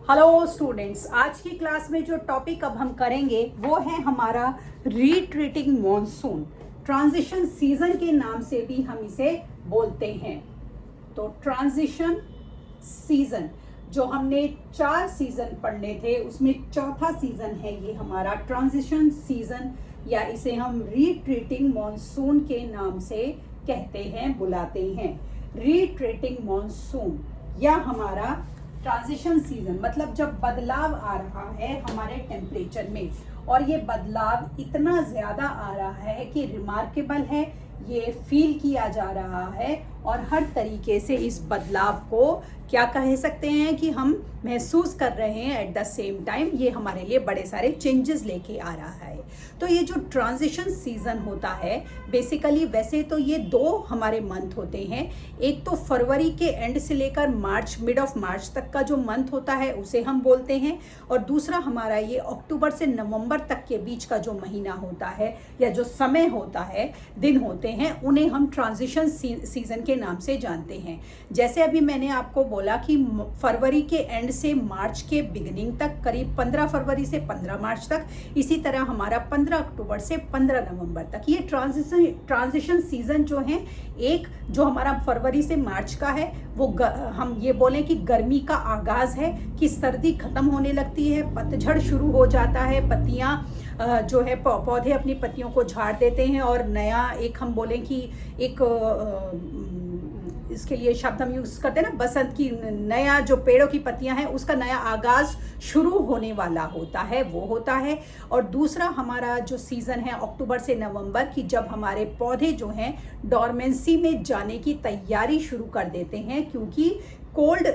Hello students, आज की class में जो टॉपिक अब हम करेंगे वो है हमारा रिट्रीटिंग मॉनसून। ट्रांजिशन सीजन के नाम से भी हम इसे बोलते हैं। तो ट्रांजिशन सीजन जो हमने 4 सीजन पढ़ने थे उसमें चौथा सीजन है ये हमारा ट्रांजिशन सीजन, या इसे हम रिट्रीटिंग मॉनसून के नाम से कहते हैं, बुलाते हैं। रिट्रीटिंग मॉनसून या हमारा ट्रांजिशन सीजन मतलब जब बदलाव आ रहा है हमारे टेम्परेचर में, और ये बदलाव इतना ज़्यादा आ रहा है कि रिमार्केबल है, ये फील किया जा रहा है और हर तरीके से इस बदलाव को क्या कह सकते हैं कि हम महसूस कर रहे हैं। एट द सेम टाइम ये हमारे लिए बड़े सारे चेंजेस लेके आ रहा है। तो ये जो ट्रांजिशन सीजन होता है बेसिकली, वैसे तो ये 2 हमारे मंथ होते हैं। एक तो फरवरी के एंड से लेकर मार्च, मिड ऑफ मार्च तक का जो मंथ होता है उसे हम बोलते हैं, और दूसरा हमारा ये अक्टूबर से नवंबर तक के बीच का जो महीना होता है या जो समय होता है, दिन होते हैं, उन्हें हम ट्रांजिशन सीजन के नाम से जानते हैं। जैसे अभी मैंने आपको बोला कि फरवरी के एंड से मार्च के बिगिनिंग तक, करीब 15 फरवरी से 15 मार्च तक, इसी तरह हमारा 15 अक्टूबर से 15 नवंबर तक, ये ट्रांजिशन सीजन जो है, एक जो हमारा फरवरी से मार्च का है वो हम ये बोलें कि गर्मी का आगाज है, कि सर्दी खत्म होने लगती है, पतझड़ शुरू हो जाता है, पत्तियां जो है पौधे अपनी पत्तियों को झाड़ देते हैं और नया एक हम बोलें कि एक इसके लिए शब्द हम यूज करते हैं ना, बसंत की, नया जो पेड़ों की पत्तियां हैं उसका नया आगाज शुरू होने वाला होता है, वो होता है। और दूसरा हमारा जो सीजन है अक्टूबर से नवंबर की, जब हमारे पौधे जो हैं डॉर्मेंसी में जाने की तैयारी शुरू कर देते हैं, क्योंकि कोल्ड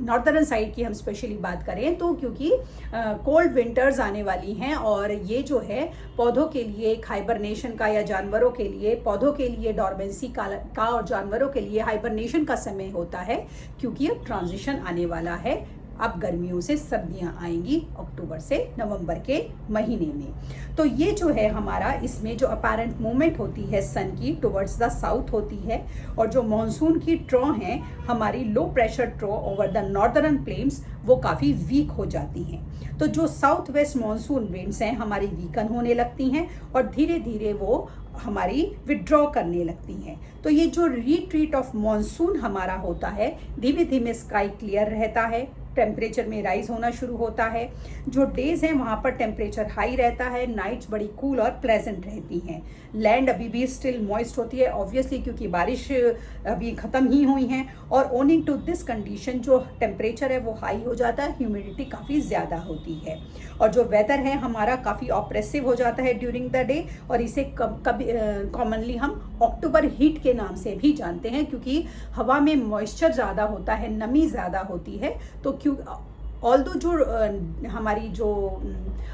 नॉर्दर्न साइड की हम स्पेशली बात करें तो क्योंकि कोल्ड विंटर्स आने वाली हैं, और ये जो है पौधों के लिए एक हाइबरनेशन का, या जानवरों के लिए, पौधों के लिए डॉर्मेंसी का और जानवरों के लिए हाइबरनेशन का समय होता है, क्योंकि अब ट्रांजिशन आने वाला है। अब गर्मियों से सर्दियां आएंगी अक्टूबर से नवंबर के महीने में। तो ये जो है हमारा, इसमें जो अपैरेंट मूवमेंट होती है सन की टुवर्ड्स द साउथ होती है, और जो मॉनसून की ट्रॉ है हमारी, low pressure ट्रॉ over the northern plains, वो काफ़ी वीक हो जाती हैं। तो जो साउथ वेस्ट मॉनसून विंड्स हैं हमारी वीकन होने लगती हैं और धीरे धीरे वो हमारी विड्रॉ करने लगती हैं। तो ये जो रिट्रीट ऑफ मॉनसून हमारा होता है, धीमे धीमे स्काई क्लियर रहता है, टेम्परेचर में राइज होना शुरू होता है, जो डेज हैं वहाँ पर टेम्परेचर हाई रहता है, नाइट्स बड़ी कूल और प्लेजेंट रहती हैं, लैंड अभी भी स्टिल मॉइस्ट होती है ऑब्वियसली, क्योंकि बारिश अभी ख़त्म ही हुई हैं, और ओनिंग टू दिस कंडीशन जो टेम्परेचर है वो हाई हो जाता है, ह्यूमिडिटी काफ़ी ज़्यादा होती है, और जो वेदर है हमारा काफ़ी ऑप्रेसिव हो जाता है ड्यूरिंग द डे, और इसे कभी कॉमनली हम अक्टूबर हीट के नाम से भी जानते हैं, क्योंकि हवा में मॉइस्चर ज़्यादा होता है, नमी ज़्यादा होती है। तो ऑल्दो जो हमारी जो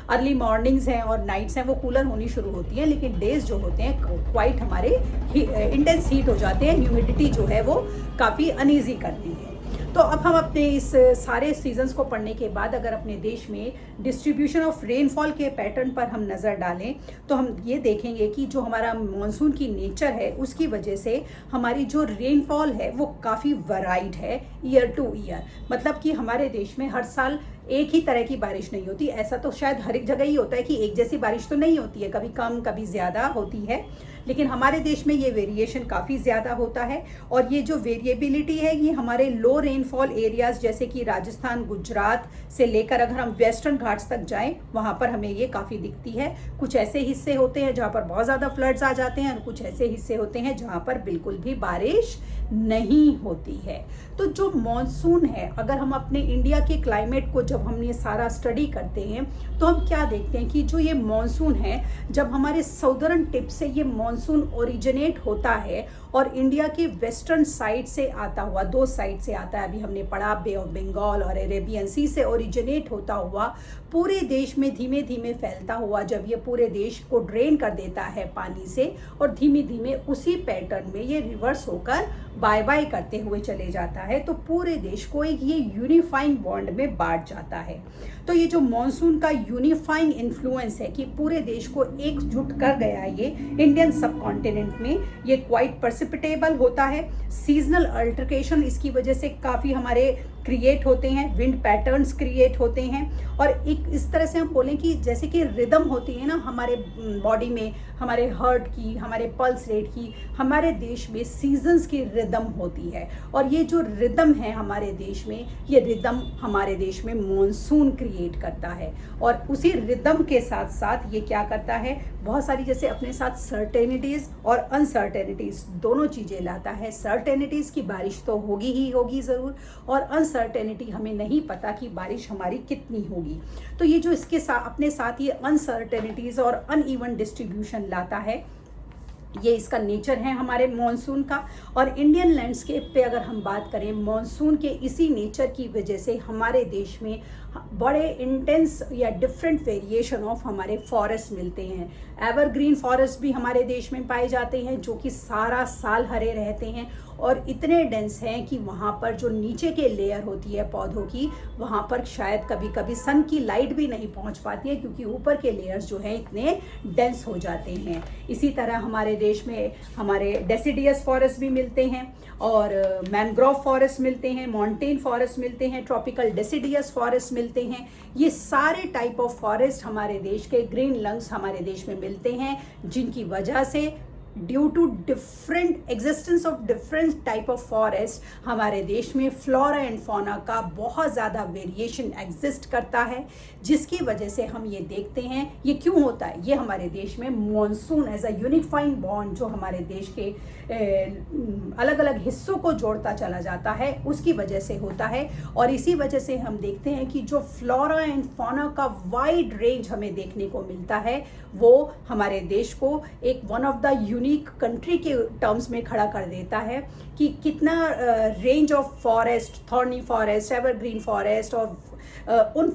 अर्ली मॉर्निंग्स हैं और नाइट्स हैं वो कूलर होनी शुरू होती हैं, लेकिन डेज जो होते हैं क्वाइट हमारे इंटेंस हीट हो जाते हैं, ह्यूमिडिटी जो है वो काफ़ी अनईजी करती है। तो अब हम अपने इस सारे सीजन्स को पढ़ने के बाद अगर अपने देश में डिस्ट्रीब्यूशन ऑफ रेनफॉल के पैटर्न पर हम नज़र डालें तो हम ये देखेंगे कि जो हमारा मॉनसून की नेचर है उसकी वजह से हमारी जो रेनफॉल है वो काफ़ी वैराइड है ईयर टू ईयर। मतलब कि हमारे देश में हर साल एक ही तरह की बारिश नहीं होती। ऐसा तो शायद हर एक जगह ही होता है कि एक जैसी बारिश तो नहीं होती है, कभी कम कभी ज़्यादा होती है, लेकिन हमारे देश में ये वेरिएशन काफ़ी ज़्यादा होता है। और ये जो वेरिएबिलिटी है ये हमारे लो रेनफॉल एरियाज़ जैसे कि राजस्थान, गुजरात से लेकर अगर हम वेस्टर्न घाट्स तक जाएं वहाँ पर हमें ये काफ़ी दिखती है। कुछ ऐसे हिस्से होते हैं जहाँ पर बहुत ज़्यादा फ्लड्स आ जाते हैं, और कुछ ऐसे हिस्से होते हैं जहाँ पर बिल्कुल भी बारिश नहीं होती है। तो जो मॉनसून है, अगर हम अपने इंडिया के क्लाइमेट को जब हम ये सारा स्टडी करते हैं तो हम क्या देखते हैं कि जो ये मॉनसून है, जब हमारे साउदर्न टिप से ये मॉनसून ओरिजिनेट होता है और इंडिया के वेस्टर्न साइड से आता हुआ, 2 साइड से आता है, अभी हमने पढ़ा बे ऑफ बंगाल और अरेबियन सी से ओरिजिनेट होता हुआ पूरे देश में धीमे धीमे फैलता हुआ, जब ये पूरे देश को ड्रेन कर देता है पानी से, और धीमे धीमे उसी पैटर्न में ये रिवर्स होकर बाय बाय करते हुए चले जाता है, तो पूरे देश को एक ये यूनिफाइंग बॉन्ड में बांट जाता है। तो ये जो मॉनसून का यूनिफाइंग इन्फ्लुएंस है कि पूरे देश को एकजुट कर गया है ये इंडियन सब कॉन्टिनेंट में, ये क्वाइट परसिपिटेबल होता है। सीजनल अल्टरकेशन इसकी वजह से काफ़ी हमारे क्रिएट होते हैं, विंड पैटर्न्स क्रिएट होते हैं। और एक इस तरह से हम बोलें कि जैसे कि रिदम होती है ना हमारे बॉडी में, हमारे हार्ट की, हमारे पल्स रेट की, हमारे देश में सीजन्स की रिदम होती है। और ये जो रिदम है हमारे देश में, ये रिदम हमारे देश में मॉनसून क्रिएट करता है। और उसी रिदम के साथ साथ ये क्या करता है, बहुत सारी जैसे अपने साथ सर्टेनिटीज़ और अनसर्टेनिटीज़ दोनों चीज़ें लाता है। सर्टेनिटीज़ की बारिश तो होगी ही होगी ज़रूर, और अनसर्टेनिटी हमें नहीं पता कि बारिश हमारी कितनी होगी। तो ये जो इसके साथ अपने साथ ये अनसर्टेनिटीज़ और अनइवन डिस्ट्रीब्यूशन लाता है, ये इसका नेचर है हमारे मॉनसून का। और इंडियन लैंडस्केप पे अगर हम बात करें, मॉनसून के इसी नेचर की वजह से हमारे देश में बड़े इंटेंस या डिफरेंट वेरिएशन ऑफ हमारे फॉरेस्ट मिलते हैं। एवरग्रीन फॉरेस्ट भी हमारे देश में पाए जाते हैं जो कि सारा साल हरे रहते हैं और इतने डेंस हैं कि वहाँ पर जो नीचे के लेयर होती है पौधों की, वहाँ पर शायद कभी कभी सन की लाइट भी नहीं पहुँच पाती है क्योंकि ऊपर के लेयर्स जो हैं इतने डेंस हो जाते हैं। इसी तरह हमारे देश में हमारे डेसिडियस फॉरेस्ट भी मिलते हैं और मैनग्रोव फॉरेस्ट मिलते हैं, माउंटेन फॉरेस्ट मिलते हैं, ट्रॉपिकल डेसिडियस फॉरेस्ट मिलते हैं। ये सारे टाइप ऑफ फॉरेस्ट हमारे देश के ग्रीन लंग्स हमारे देश में मिलते हैं, जिनकी वजह से due to different existence of different type of forest हमारे देश में फ्लोरा एंड फौना का बहुत ज़्यादा वेरिएशन एग्जिस्ट करता है, जिसकी वजह से हम ये देखते हैं ये क्यों होता है। ये हमारे देश में monsoon as a unifying bond जो हमारे देश के अलग अलग हिस्सों को जोड़ता चला जाता है, उसकी वजह से होता है। और इसी वजह से हम देखते हैं कि जो फ्लोरा एंड फौना का वाइड रेंज हमें देखने को मिलता है, वो हमारे देश को एक one of the unique country के टर्म्स में खड़ा कर देता है कि कितना range of forest, thorny forest, evergreen forest और उन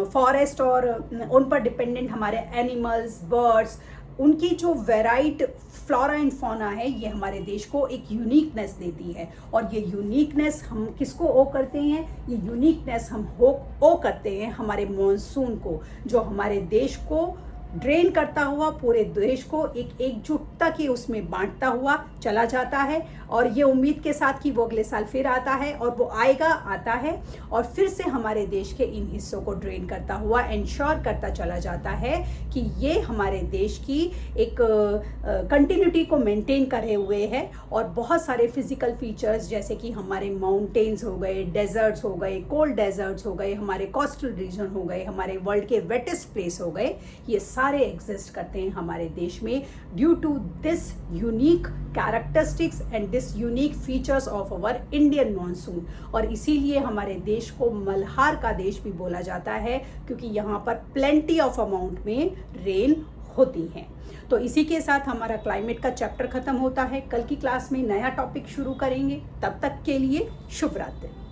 फॉरेस्ट और उन पर डिपेंडेंट हमारे एनिमल्स, बर्ड्स, उनकी जो वेराइट फ्लोरा एंड फौना है, ये हमारे देश को एक यूनिकनेस देती है। और ये यूनिकनेस हम किसको ओ करते हैं, ये यूनिकनेस हम ओ करते हैं हमारे मॉनसून को, जो हमारे देश को ड्रेन करता हुआ पूरे देश को एक एकजुटता के उसमें बांटता हुआ चला जाता है। और ये उम्मीद के साथ कि वो अगले साल फिर आता है और वो आएगा, आता है और फिर से हमारे देश के इन हिस्सों को ड्रेन करता हुआ इंश्योर करता चला जाता है कि ये हमारे देश की एक कंटिन्यूटी को मेंटेन करे हुए है। और बहुत सारे फिजिकल फीचर्स जैसे कि हमारे माउंटेन्स हो गए, डेजर्ट्स हो गए, कोल्ड डेजर्ट्स हो गए, हमारे कोस्टल रीजन हो गए, हमारे वर्ल्ड के वेटेस्ट प्लेस हो गए, ये सारे एग्जिस्ट करते हैं हमारे देश में due to this unique characteristics and this unique features of our Indian monsoon. और इसीलिए हमारे देश को मल्हार का देश भी बोला जाता है क्योंकि यहाँ पर प्लेंटी ऑफ अमाउंट में रेन होती है। तो इसी के साथ हमारा क्लाइमेट का चैप्टर खत्म होता है। कल की क्लास में नया टॉपिक शुरू करेंगे, तब तक के लिए शुभ रात्रि।